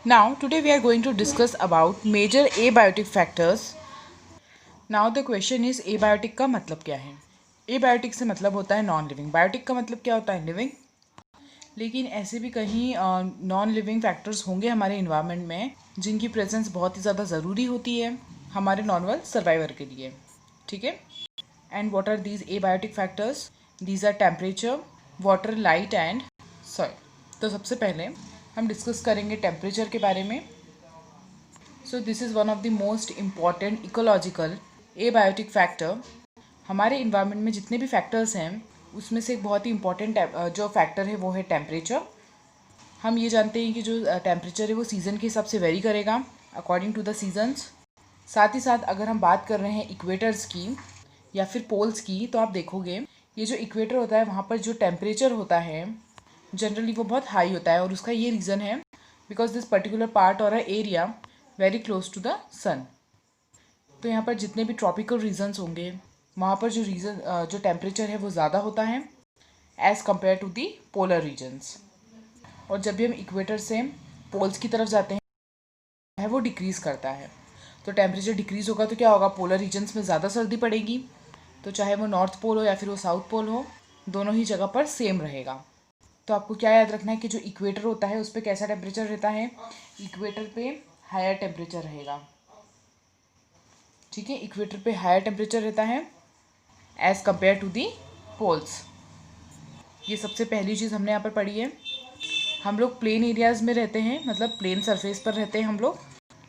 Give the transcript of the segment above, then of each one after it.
Now, today we are going to discuss about major abiotic factors. Now the question is abiotic का मतलब क्या है? Abiotic से मतलब होता है नॉन लिविंग. बायोटिक का मतलब क्या होता है? लिविंग. लेकिन ऐसे भी कहीं नॉन लिविंग फैक्टर्स होंगे हमारे इन्वायरमेंट में जिनकी प्रेजेंस बहुत ही ज़्यादा ज़रूरी होती है हमारे नॉर्मल सर्वाइवर के लिए. ठीक है. And what are these abiotic factors? These are temperature, water, light and soil. तो सबसे पहले हम डिस्कस करेंगे टेम्परेचर के बारे में. So this is one of the most important ecological abiotic factor. हमारे इन्वायरमेंट में जितने भी फैक्टर्स हैं उसमें से एक बहुत ही इंपॉर्टेंट जो फैक्टर है वो है टेम्परेचर. हम ये जानते हैं कि जो टेम्परेचर है वो सीज़न के हिसाब से वेरी करेगा अकॉर्डिंग टू द सीजन्स. साथ ही साथ अगर हम बात कर रहे हैं इक्वेटर्स की या फिर पोल्स की, तो आप देखोगे ये जो इक्वेटर होता है वहाँ पर जो टेम्परेचर होता है जनरली वो बहुत हाई होता है. और उसका ये रीज़न है बिकॉज दिस पर्टिकुलर पार्ट और area very close to the sun. तो यहाँ पर जितने भी ट्रॉपिकल रीजन्स होंगे वहाँ पर जो टेम्परेचर है वो ज़्यादा होता है as compare to the polar regions. और जब भी हम इक्वेटर से पोल्स की तरफ जाते हैं वो डिक्रीज़ करता है. तो टेम्परेचर डिक्रीज़ होगा तो क्या होगा? पोलर रीजन्स में ज़्यादा सर्दी पड़ेगी. तो चाहे वो नॉर्थ पोल हो या फिर वो साउथ पोल हो, दोनों ही जगह पर सेम रहेगा. तो आपको क्या याद रखना है कि जो इक्वेटर होता है उस पर कैसा टेम्परेचर रहता है? इक्वेटर पे हायर टेम्परेचर रहेगा. ठीक है. इक्वेटर पे हायर टेम्परेचर रहता है as compare to the poles. ये सबसे पहली चीज़ हमने यहाँ पर पढ़ी है. हम लोग प्लेन एरियाज़ में रहते हैं, मतलब प्लेन सरफेस पर रहते हैं हम लोग.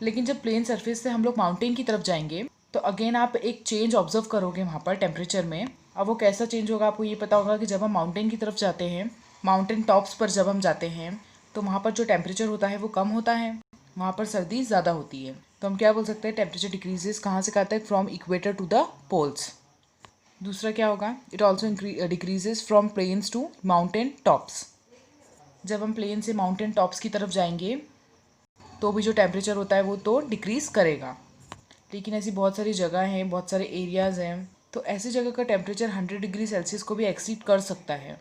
लेकिन जब प्लेन सरफेस से हम लोग माउंटेन की तरफ जाएंगे तो अगेन आप एक चेंज ऑब्जर्व करोगे वहाँ पर टेम्परेचर में. अब वो कैसा चेंज होगा आपको ये पता होगा कि जब हम माउंटेन की तरफ जाते हैं, माउंटेन टॉप्स पर जब हम जाते हैं तो वहाँ पर जो टेम्परेचर होता है वो कम होता है, वहाँ पर सर्दी ज़्यादा होती है. तो हम क्या बोल सकते हैं? टेम्परेचर डिक्रीजेस कहाँ से कहते हैं? From equator to the poles. दूसरा क्या होगा? It also decreases from plains to mountain tops. जब हम प्लेन से माउंटेन टॉप्स की तरफ जाएंगे तो भी जो टेम्परेचर होता है वो तो डिक्रीज़ करेगा. लेकिन ऐसी बहुत सारी जगह हैं, बहुत सारे एरियाज़ हैं, तो ऐसी जगह का टेम्परेचर 100 डिग्री सेल्सियस को भी एक्सीड कर सकता है.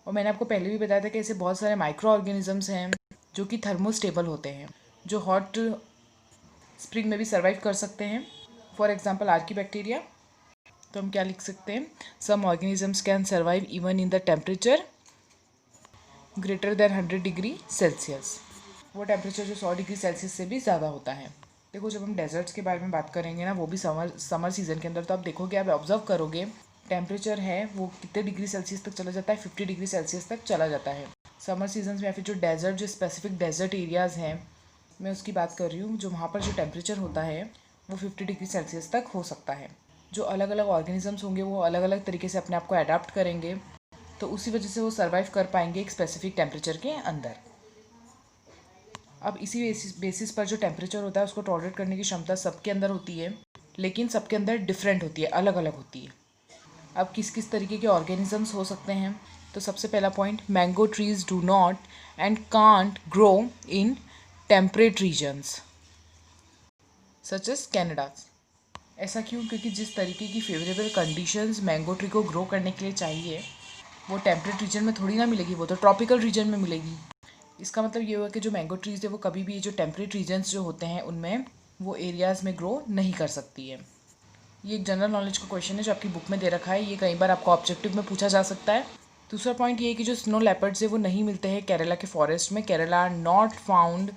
और मैंने आपको पहले भी बताया था कि ऐसे बहुत सारे माइक्रो ऑर्गेनिजम्स हैं जो कि थर्मोस्टेबल होते हैं, जो हॉट स्प्रिंग में भी सर्वाइव कर सकते हैं. For example archaebacteria. तो हम क्या लिख सकते हैं? Some organisms can survive even in the temperature greater than 100 degree celsius. वो टेम्परेचर जो 100 डिग्री सेल्सियस से भी ज़्यादा होता है. देखो जब हम डेजर्ट्स के बारे में बात करेंगे ना, वो भी समर सीज़न के अंदर, तो आप देखोगे, आप ऑब्जर्व करोगे टेम्परेचर है वो कितने डिग्री सेल्सियस तक चला जाता है? 50 डिग्री सेल्सियस तक चला जाता है समर सीजन में. या फिर जो डेजर्ट, जो स्पेसिफिक डेजर्ट एरियाज़ हैं, मैं उसकी बात कर रही हूँ, जो वहाँ पर जो टेम्परेचर होता है वो 50 डिग्री सेल्सियस तक हो सकता है. जो अलग अलग ऑर्गेनिजम्स होंगे वो अलग अलग तरीके से अपने आप को अडाप्ट करेंगे, तो उसी वजह से वो सर्वाइव कर पाएंगे एक स्पेसिफिक टेम्परेचर के अंदर. अब इसी बेसिस पर जो टेम्परेचर होता है उसको टॉलरेट करने की क्षमता सबके अंदर होती है, लेकिन सबके अंदर डिफरेंट होती है, अलग अलग होती है. अब किस किस तरीके के ऑर्गेनिजम्स हो सकते हैं? तो सबसे पहला point, mango trees do not and can't grow in temperate regions such as Canada. ऐसा क्यों? क्योंकि जिस तरीके की फेवरेबल कंडीशंस मैंगो ट्री को ग्रो करने के लिए चाहिए वो टेम्परेट रीजन में थोड़ी ना मिलेगी, वो तो ट्रॉपिकल रीजन में मिलेगी. इसका मतलब ये हुआ कि जो मैंगो ट्रीज़ है वो कभी भी जो टेम्परेट रीजन्स जो होते हैं उनमें वो एरियाज़ में ग्रो नहीं कर सकती है. ये एक जनरल नॉलेज का क्वेश्चन है जो आपकी बुक में दे रखा है. ये कई बार आपको ऑब्जेक्टिव में पूछा जा सकता है. दूसरा पॉइंट ये है कि जो स्नो लेपर्ड्स है वो नहीं मिलते हैं केरला के फॉरेस्ट में. Kerala are not found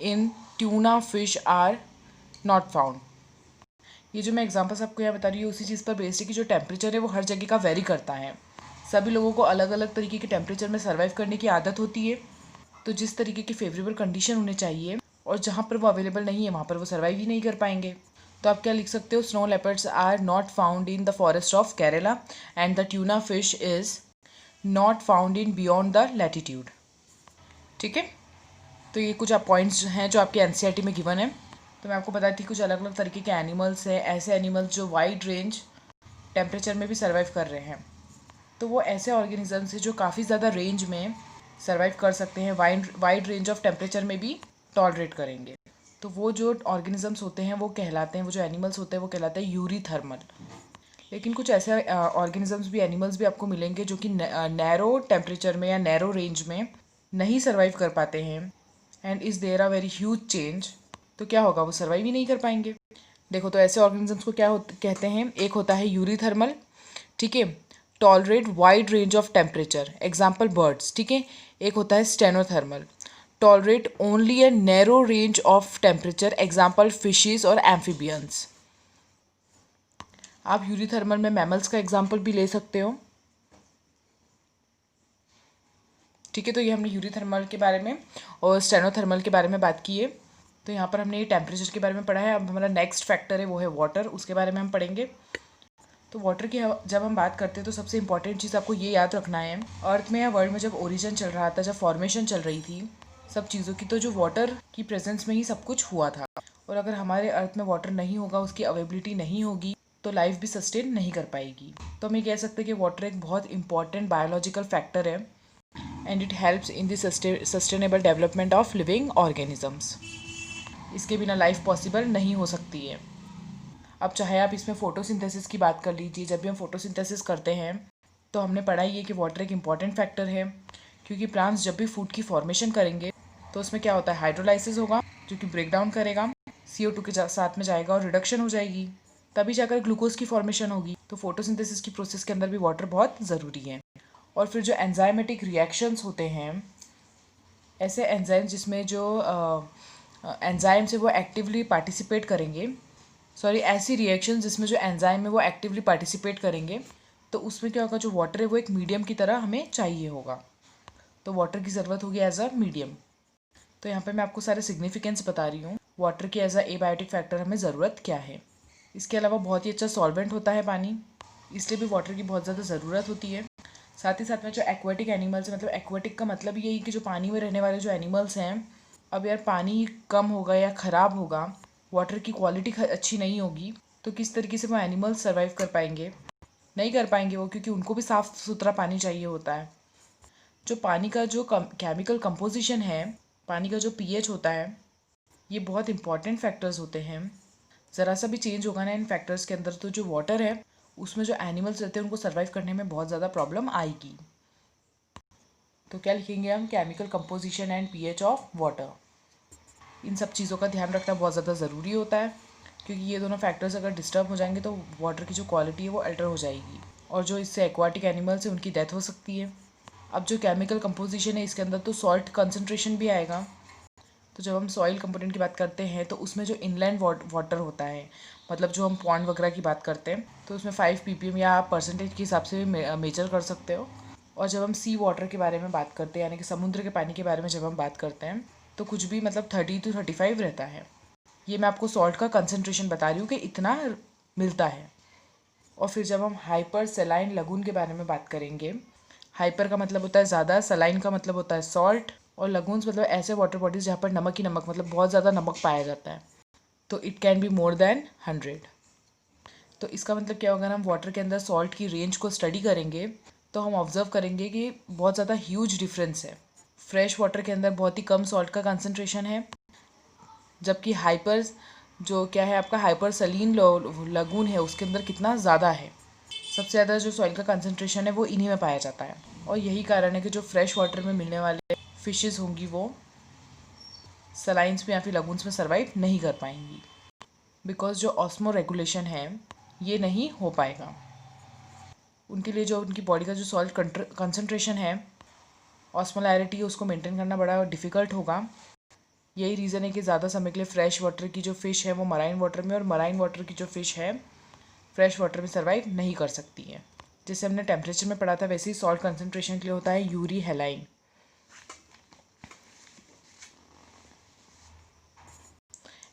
in tuna fish are not found. ये जो मैं एग्जाम्पल्स आपको यहाँ बता रही हूँ उसी चीज़ पर बेस्ड है कि जो टेम्परेचर है वो हर जगह का वेरी करता है. सभी लोगों को अलग अलग तरीके के टेम्परेचर में सर्वाइव करने की आदत होती है. तो जिस तरीके की फेवरेबल कंडीशन होने चाहिए और जहाँ पर वो अवेलेबल नहीं है वहाँ पर वो सर्वाइव ही नहीं कर पाएंगे. तो आप क्या लिख सकते हो? Snow leopards are not found in the forest of Kerala and the tuna fish is not found in beyond the latitude. ठीक है. तो ये कुछ आप पॉइंट्स हैं जो आपके एनसीईआरटी में गिवन है. तो मैं आपको बताती कुछ अलग अलग तरीके के एनिमल्स हैं, ऐसे एनिमल्स जो वाइड रेंज टेम्परेचर में भी सर्वाइव कर रहे हैं. तो वो ऐसे ऑर्गेनिजम्स हैं जो काफ़ी ज़्यादा रेंज में सर्वाइव कर सकते हैं, वाइड रेंज ऑफ टेम्परेचर में भी टॉलरेट करेंगे. तो वो जो ऑर्गेनिजम्स होते हैं वो कहलाते हैं, वो जो एनिमल्स होते हैं वो कहलाते हैं यूरीथर्मल. लेकिन कुछ ऐसे ऑर्गेनिजम्स भी, एनिमल्स भी आपको मिलेंगे जो कि नैरो टेम्परेचर में या नैरो रेंज में नहीं सर्वाइव कर पाते हैं and is there a very huge change, तो क्या होगा, वो सर्वाइव ही नहीं कर पाएंगे। देखो तो ऐसे ऑर्गेनिजम्स को क्या कहते हैं, एक होता है यूरीथर्मल, ठीक है, tolerate wide range of temperature, example birds, ठीक है। एक होता है stenothermal, tolerate only a narrow range of temperature, example fishes और एम्फीबियंस। आप यूरीथर्मल में मैमल्स का एग्जाम्पल भी ले सकते हो, ठीक है। तो ये हमने यूरीथर्मल के बारे में और स्टेनोथर्मल के बारे में बात की है। तो यहाँ पर हमने ये टेम्परेचर के बारे में पढ़ा है। अब हमारा नेक्स्ट फैक्टर है वो है वाटर, उसके बारे में हम पढ़ेंगे। तो वाटर की जब हम बात करते हैं तो सबसे इंपॉर्टेंट चीज़ आपको ये याद रखना है, अर्थ में या वर्ल्ड में जब ओरिजिन चल रहा था, जब फॉर्मेशन चल रही थी सब चीज़ों की, तो जो वाटर की प्रेजेंस में ही सब कुछ हुआ था। और अगर हमारे अर्थ में वाटर नहीं होगा, उसकी अवेलेबिलिटी नहीं होगी, तो लाइफ भी सस्टेन नहीं कर पाएगी। तो हम ये कह सकते हैं कि वाटर एक बहुत इंपॉर्टेंट बायोलॉजिकल फैक्टर है and it helps in the sustainable development of living organisms. इसके बिना लाइफ पॉसिबल नहीं हो सकती है। अब चाहे आप इसमें फोटोसिंथेसिस की बात कर लीजिए, जब भी हम फोटोसिंथेसिस करते हैं तो हमने पढ़ा ही है कि वाटर एक इम्पॉर्टेंट फैक्टर है, क्योंकि प्लांट्स जब भी फूड की फॉर्मेशन करेंगे तो उसमें क्या होता है, हाइड्रोलाइसिस होगा जो कि ब्रेक डाउन करेगा, CO2 के साथ में जाएगा और रिडक्शन हो जाएगी, तभी जाकर ग्लूकोज की फॉर्मेशन होगी। तो फोटोसिंथेसिस की प्रोसेस के अंदर भी वाटर बहुत ज़रूरी है। और फिर जो एंजाइमेटिक रिएक्शंस होते हैं, ऐसे एंजाइम जिसमें जो एंजाइम से वो एक्टिवली पार्टिसिपेट करेंगे, सॉरी ऐसी रिएक्शन जिसमें जो एंजाइम है वो एक्टिवली पार्टिसिपेट करेंगे, तो उसमें क्या होगा, जो वाटर है वो एक मीडियम की तरह हमें चाहिए होगा। तो वाटर की ज़रूरत होगी एज अ मीडियम। तो यहाँ पे मैं आपको सारे सिग्निफिकेंस बता रही हूँ वाटर की एज अ एबायोटिक फैक्टर हमें ज़रूरत क्या है। इसके अलावा बहुत ही अच्छा सॉल्वेंट होता है पानी, इसलिए भी वाटर की बहुत ज़्यादा ज़रूरत होती है। साथ ही साथ में जो एक्वेटिक एनिमल्स है, मतलब एक्वेटिक का मतलब यही कि जो पानी में रहने वाले जो एनिमल्स हैं, अब यार पानी कम होगा या ख़राब होगा, वाटर की क्वालिटी अच्छी नहीं होगी, तो किस तरीके से वो एनिमल्स सर्वाइव कर पाएंगे, नहीं कर पाएंगे वो, क्योंकि उनको भी साफ़ सुथरा पानी चाहिए होता है। जो पानी का जो केमिकल कंपोजिशन है, पानी का जो pH होता है, ये बहुत इंपॉर्टेंट फैक्टर्स होते हैं। ज़रा सा भी चेंज होगा ना इन फैक्टर्स के अंदर, तो जो वाटर है उसमें जो एनिमल्स रहते हैं उनको सर्वाइव करने में बहुत ज़्यादा प्रॉब्लम आएगी। तो क्या लिखेंगे हम, chemical composition and pH of water. इन सब चीज़ों का ध्यान रखना बहुत ज़्यादा ज़रूरी होता है, क्योंकि ये दोनों फैक्टर्स अगर डिस्टर्ब हो जाएंगे तो वाटर की जो क्वालिटी है वो अल्टर हो जाएगी, और जो इससे एक्वाटिक एनिमल्स हैं उनकी डेथ हो सकती है। अब जो केमिकल कंपोजिशन है इसके अंदर तो सॉल्ट कंसनट्रेशन भी आएगा। तो जब हम सॉइल कंपोनेंट की बात करते हैं तो उसमें जो इनलैंड वाटर होता है, मतलब जो हम पॉन्ड वगैरह की बात करते हैं, तो उसमें 5 ppm या आप परसेंटेज के हिसाब से भी मेजर कर सकते हो। और जब हम सी वाटर के बारे में बात करते हैं, यानी कि समुद्र के पानी के बारे में जब हम बात करते हैं, तो कुछ भी मतलब 30 to 35 रहता है। ये मैं आपको सॉल्ट का कंसनट्रेशन बता रही हूँ कि इतना मिलता है। और फिर जब हम हाइपर सेलाइन लगून के बारे में बात करेंगे, हाइपर का मतलब होता है ज़्यादा, सेलाइन का मतलब होता है सॉल्ट, और लगून्स मतलब ऐसे वाटर बॉडीज जहाँ पर नमक ही नमक, मतलब बहुत ज़्यादा नमक पाया जाता है। तो it can be more than 100। तो इसका मतलब क्या होगा ना, हम वाटर के अंदर सॉल्ट की रेंज को स्टडी करेंगे तो हम ऑब्जर्व करेंगे कि बहुत ज़्यादा ह्यूज डिफरेंस है। फ्रेश वाटर के अंदर बहुत ही कम सॉल्ट का कंसनट्रेशन है, जबकि हाइपर जो क्या है आपका हाइपर सलीन लगून है उसके अंदर कितना ज़्यादा है। सबसे ज़्यादा जो सॉइल का कंसनट्रेशन है वो इन्हीं में पाया जाता है। और यही कारण है कि जो फ्रेश वाटर में मिलने वाले फिशेस होंगी वो सलाइंस में या फिर लगून्स में सर्वाइव नहीं कर पाएंगी, बिकॉज जो ऑस्मो रेगुलेशन है ये नहीं हो पाएगा। उनके लिए जो उनकी बॉडी का जो सॉल्ट कंसनट्रेशन है, ऑस्मोलैरिटी, उसको मेंटेन करना बड़ा डिफ़िकल्ट होगा। यही रीज़न है कि ज़्यादा समय के लिए फ्रेश वाटर की जो फ़िश है वो मराइन वाटर में, और मराइन वाटर की जो फ़िश है फ्रेश वाटर में सर्वाइव नहीं कर सकती है। जैसे हमने टेम्परेचर में पढ़ा था, वैसे ही सॉल्ट कंसनट्रेशन के लिए होता है यूरी हेलाइन।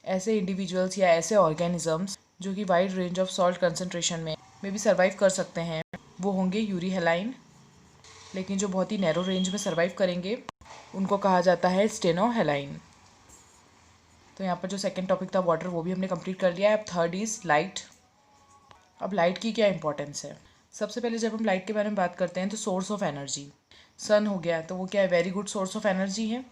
ऐसे इंडिविजुअल्स या ऐसे ऑर्गेनिजम्स जो कि wide range of salt concentration में भी सर्वाइव कर सकते हैं वो होंगे यूरी हेलाइन, लेकिन जो बहुत ही नैरो रेंज में सर्वाइव करेंगे उनको कहा जाता है स्टेनो हेलाइन। तो यहाँ पर जो सेकंड टॉपिक था वाटर वो भी हमने कंप्लीट कर लिया है। अब थर्ड इज़ लाइट। अब लाइट की क्या इंपॉर्टेंस है, सबसे पहले जब हम लाइट के बारे में बात करते हैं तो सोर्स ऑफ एनर्जी, सन हो गया तो वो क्या है, very good source of energy है।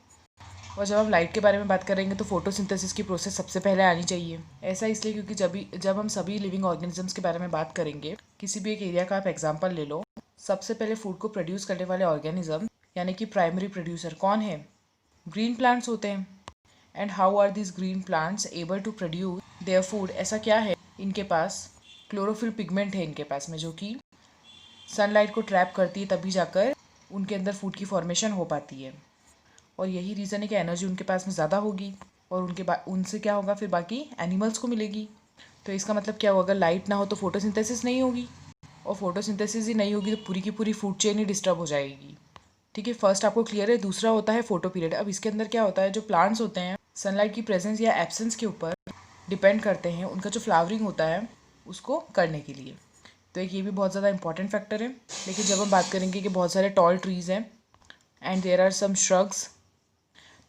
और जब हम लाइट के बारे में बात करेंगे तो फोटोसिंथेसिस की प्रोसेस सबसे पहले आनी चाहिए। ऐसा इसलिए क्योंकि जब हम सभी लिविंग ऑर्गेनिजम्स के बारे में बात करेंगे, किसी भी एक एरिया का आप एग्जांपल ले लो, सबसे पहले फूड को प्रोड्यूस करने वाले ऑर्गेनिज्म यानी कि प्राइमरी प्रोड्यूसर कौन है, ग्रीन प्लांट्स होते हैं। And how are this green plants able to produce their food? ऐसा क्या है इनके पास? क्लोरोफिल पिगमेंट है इनके पास में, जो कि सनलाइट को ट्रैप करती है, तभी जाकर उनके अंदर फूड की फॉर्मेशन हो पाती है। और यही रीज़न है कि एनर्जी उनके पास में ज़्यादा होगी और उनसे क्या होगा फिर बाकी एनिमल्स को मिलेगी। तो इसका मतलब क्या होगा, अगर लाइट ना हो तो फोटोसिंथेसिस नहीं होगी, और फोटोसिंथेसिस ही नहीं होगी तो पूरी की पूरी फूड चेन ही डिस्टर्ब हो जाएगी। ठीक है, फर्स्ट आपको क्लियर है। दूसरा होता है फोटो पीरियड। अब इसके अंदर क्या होता है, जो प्लांट्स होते हैं सनलाइट की प्रेजेंस या एब्सेंस के ऊपर डिपेंड करते हैं उनका जो फ्लावरिंग होता है उसको करने के लिए। तो एक ये भी बहुत ज़्यादा इंपॉर्टेंट फैक्टर है। लेकिन जब हम बात करेंगे कि बहुत सारे टॉल ट्रीज़ हैं and there are some shrubs,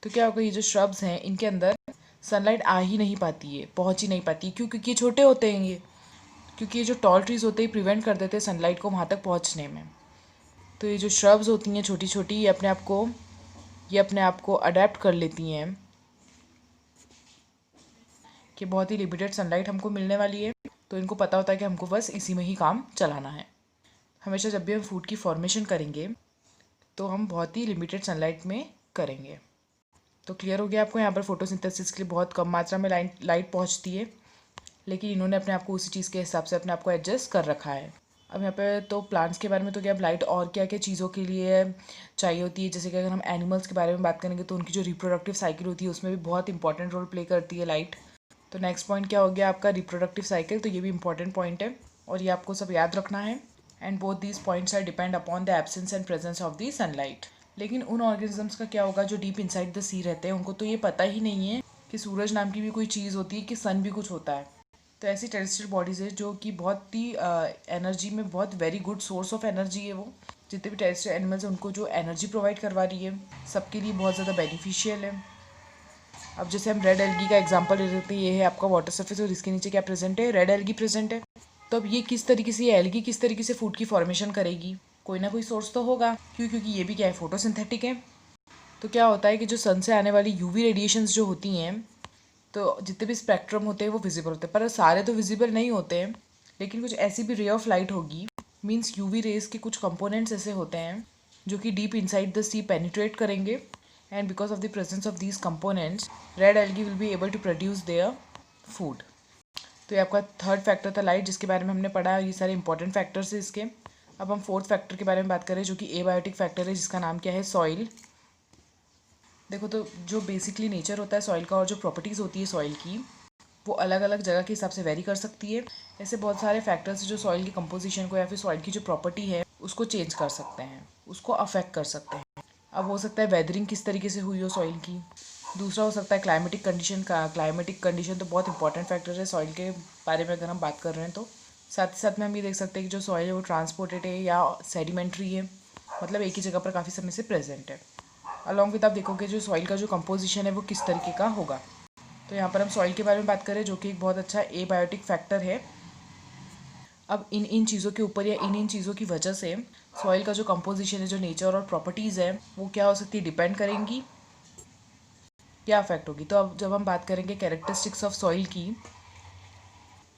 तो क्या होगा, ये जो श्रब्स हैं इनके अंदर सनलाइट आ ही नहीं पाती है, पहुंच ही नहीं पाती है। क्यों? क्योंकि ये छोटे होते हैं ये, क्योंकि ये जो टॉल ट्रीज़ होते हैं प्रिवेंट कर देते हैं सनलाइट को वहाँ तक पहुँचने में। तो ये जो श्रब्स होती हैं छोटी छोटी, ये अपने आप को अडेप्ट कर लेती हैं कि बहुत ही लिमिटेड सनलाइट हमको मिलने वाली है, तो इनको पता होता है कि हमको बस इसी में ही काम चलाना है। हमेशा जब भी हम फूड की फॉर्मेशन करेंगे तो हम बहुत ही लिमिटेड सनलाइट में करेंगे। तो क्लियर हो गया आपको, यहाँ पर फोटोसिंथेसिस के लिए बहुत कम मात्रा में लाइट पहुँचती है, लेकिन इन्होंने अपने आप को उसी चीज़ के हिसाब से अपने आप को एडजस्ट कर रखा है। अब यहाँ पे तो प्लांट्स के बारे में तो क्या, अब लाइट और क्या क्या चीज़ों के लिए चाहिए होती है। जैसे कि अगर हम एनिमल्स के बारे में बात करेंगे तो उनकी जो रिप्रोडक्टिव साइकिल होती है उसमें भी बहुत इंपॉर्टेंट रोल प्ले करती है लाइट। तो नेक्स्ट पॉइंट क्या हो गया आपका, रिप्रोडक्टिव साइकिल। तो ये भी इंपॉर्टेंट पॉइंट है और ये आपको सब याद रखना है। And both these points are depend upon the absence and presence of the sunlight. लेकिन उन ऑर्गेनिजम्स का क्या होगा जो डीप इनसाइड द सी रहते हैं, उनको तो ये पता ही नहीं है कि सूरज नाम की भी कोई चीज़ होती है, कि सन भी कुछ होता है। तो ऐसी टेरेस्ट्रियल बॉडीज़ है जो कि बहुत ही एनर्जी में बहुत very good source of energy है। वो जितने भी टेरेस्ट्रियल एनिमल्स हैं उनको जो एनर्जी प्रोवाइड करवा रही है, सबके लिए बहुत ज़्यादा बेनिफिशियल है। अब जैसे हम रेड एल्गी का एग्जांपल ले लेते हैं, ये है आपका वाटर सरफेस और इसके नीचे क्या प्रेजेंट है, रेड एल्गी प्रेजेंट है। तो अब ये किस तरीके से, ये एल्गी किस तरीके से फूड की फॉर्मेशन करेगी, कोई ना कोई सोर्स तो होगा। क्यों? क्योंकि ये भी क्या है, फोटोसिंथेटिक है। तो क्या होता है कि जो सन से आने वाली यूवी रेडिएशंस जो होती हैं, तो जितने भी स्पेक्ट्रम होते हैं वो विजिबल होते हैं, पर सारे तो विजिबल नहीं होते हैं। लेकिन कुछ ऐसी भी रे ऑफ लाइट होगी, मीन्स यूवी रेज के कुछ कंपोनेंट्स ऐसे होते हैं जो कि deep inside the sea penetrate करेंगे, and because of the presence of these components red algae will be able to produce their food. तो ये आपका थर्ड फैक्टर था लाइट, जिसके बारे में हमने पढ़ा। ये सारे इंपॉर्टेंट फैक्टर्स हैं इसके। अब हम फोर्थ फैक्टर के बारे में बात करें जो कि एबायोटिक फैक्टर है, जिसका नाम क्या है, सॉइल। देखो, तो जो बेसिकली नेचर होता है सॉइल का और जो प्रॉपर्टीज़ होती है सॉइल की, वो अलग अलग जगह के हिसाब से वेरी कर सकती है। ऐसे बहुत सारे फैक्टर्स जो सॉइल की कंपोजिशन को या फिर सॉइल की जो प्रॉपर्टी है उसको चेंज कर सकते हैं, उसको अफेक्ट कर सकते हैं। अब हो सकता है वेदरिंग किस तरीके से हुई हो सॉइल की। दूसरा हो सकता है क्लाइमेटिक कंडीशन का। क्लाइमेटिक कंडीशन तो बहुत इंपॉर्टेंट फैक्टर है सॉइल के बारे में अगर हम बात कर रहे हैं तो। साथ ही साथ में हम ये देख सकते हैं कि जो सॉइल है वो ट्रांसपोर्टेड है या सेडिमेंट्री है, मतलब एक ही जगह पर काफ़ी समय से प्रेजेंट है। अलॉन्ग विद आप देखोगे जो सॉइल का जो कंपोजिशन है वो किस तरीके का होगा। तो यहाँ पर हम सॉइल के बारे में बात करें जो कि एक बहुत अच्छा एबायोटिक फैक्टर है। अब इन चीज़ों के ऊपर या इन चीज़ों की वजह से सॉइल का जो कंपोजिशन है, जो नेचर और प्रॉपर्टीज़ है, वो क्या हो सकती है, डिपेंड करेंगी, क्या अफेक्ट होगी। तो अब जब हम बात करेंगे कैरेक्टरिस्टिक्स ऑफ सॉइल की,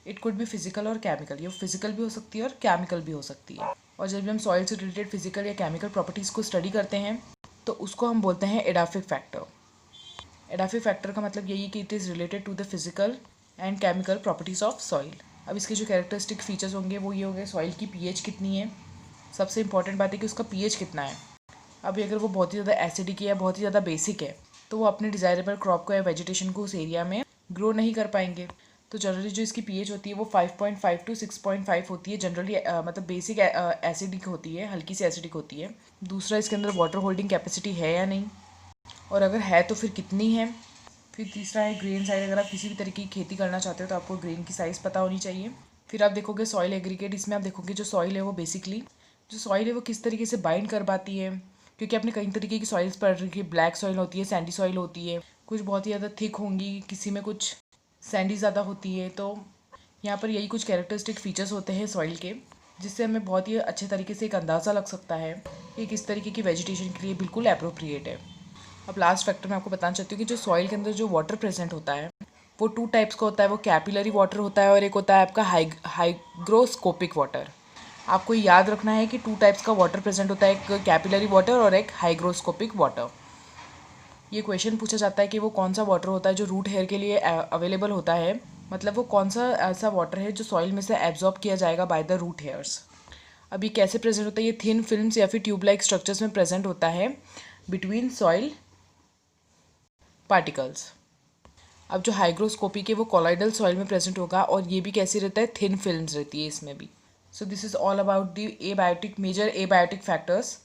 इट कुड बी फिजिकल और केमिकल। ये फिजिकल भी हो सकती है और केमिकल भी हो सकती है। और जब भी हम सॉइल से रिलेटेड फिजिकल या केमिकल प्रॉपर्टीज़ को स्टडी करते हैं तो उसको हम बोलते हैं एडाफिक फैक्टर। एडाफिक फैक्टर का मतलब यही है कि it is related to the physical and chemical properties of soil. अब इसके जो कैरेक्टरिस्टिक फीचर्स होंगे वो ये होंगे, सॉइल की पीएच कितनी है। सबसे इंपॉर्टेंट बात है कि उसका पीएच कितना है। अभी अगर वो बहुत ही ज़्यादा एसिडिक है या बहुत ही ज़्यादा बेसिक है तो वो अपने डिज़ायरेबल क्रॉप को या वेजिटेशन को उस एरिया में ग्रो नहीं कर पाएंगे। तो जनरली जो इसकी पीएच होती है वो 5.5 टू 6.5 होती है जनरली, मतलब बेसिक एसिडिक होती है, हल्की सी एसिडिक होती है। दूसरा, इसके अंदर वाटर होल्डिंग कैपेसिटी है या नहीं, और अगर है तो फिर कितनी है। फिर तीसरा है ग्रेन साइज। अगर आप किसी भी तरीके की खेती करना चाहते हो तो आपको ग्रेन की साइज़ पता होनी चाहिए। फिर आप देखोगे सॉइल एग्रीगेट। इसमें आप देखोगे जो सॉइल है वो बेसिकली जो सॉइल है वो किस तरीके से बाइंड कर पाती है, क्योंकि आपने कई तरीके की सॉइल्स पढ़ रखी है। ब्लैक सॉइल होती है, सैंडी सॉइल होती है, कुछ बहुत ही ज़्यादा थिक होंगी, किसी में कुछ सैंडी ज़्यादा होती है। तो यहाँ पर यही कुछ कैरेक्टरिस्टिक फीचर्स होते हैं सॉइल के, जिससे हमें बहुत ही अच्छे तरीके से एक अंदाज़ा लग सकता है कि किस तरीके की वेजिटेशन के लिए बिल्कुल अप्रोप्रिएट है। अब लास्ट फैक्टर मैं आपको बताना चाहती हूँ कि जो सॉइल के अंदर जो वाटर प्रेजेंट होता है वो 2 टाइप्स का होता है। वो कैपिलरी वाटर होता है और एक होता है आपका हाइग्रोस्कोपिक वाटर। आपको याद रखना है कि 2 टाइप्स का वाटर प्रेजेंट होता है, एक कैपिलरी वाटर और एक हाइग्रोस्कोपिक वाटर। ये क्वेश्चन पूछा जाता है कि वो कौन सा वाटर होता है जो रूट हेयर के लिए अवेलेबल होता है, मतलब वो कौन सा ऐसा वाटर है जो सॉइल में से एब्जॉर्ब किया जाएगा बाय द रूट हेयर्स। अब ये कैसे प्रेजेंट होता है, ये थिन फिल्म्स या फिर ट्यूब लाइक स्ट्रक्चर्स में प्रेजेंट होता है बिटवीन सॉइल पार्टिकल्स। अब जो हाइग्रोस्कोपी के वो कॉलॉइडल सॉइल में प्रेजेंट होगा, और ये भी कैसी रहता है, थिन फिल्म्स रहती है इसमें भी। So this is all about the abiotic major abiotic factors